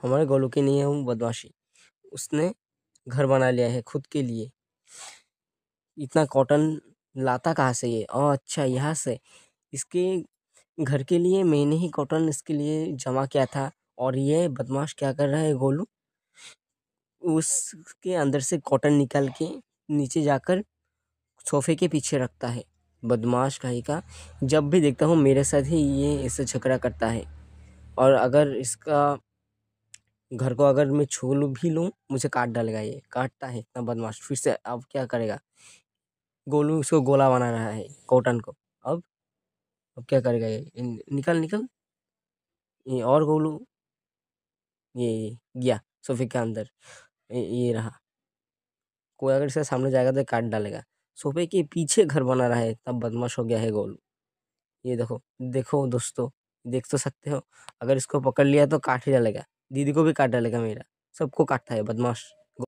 हमारे गोलू की नहीं है वो बदमाशी। उसने घर बना लिया है खुद के लिए। इतना कॉटन लाता कहाँ से ये? ओह अच्छा यहाँ से। इसके घर के लिए मैंने ही कॉटन इसके लिए जमा किया था और ये बदमाश क्या कर रहा है गोलू? उसके अंदर से कॉटन निकाल के नीचे जाकर सोफे के पीछे रखता है। बदमाश कहीं का। जब भी देखता हूँ मेरे साथ ही ये ऐसे झगड़ा करता है और अगर इसका घर को अगर मैं छू लूँ भी लूँ मुझे काट डालेगा ये। काटता है इतना बदमाश। फिर से अब क्या करेगा? गोलू इसको गोला बना रहा है कॉटन को। अब अब क्या करेगा ये? निकल निकल। ये और गोलू ये गया सोफे के अंदर। ये रहा। कोई अगर इसके सामने जाएगा तो काट डालेगा। सोफे के पीछे घर बना रहा है तब बदमाश हो गया है गोलू। ये देखो, देखो दोस्तों, देख तो सकते हो। अगर इसको पकड़ लिया तो काट ही डालेगा। दीदी को भी काट डालेगा मेरा। सबको काटता है बदमाश।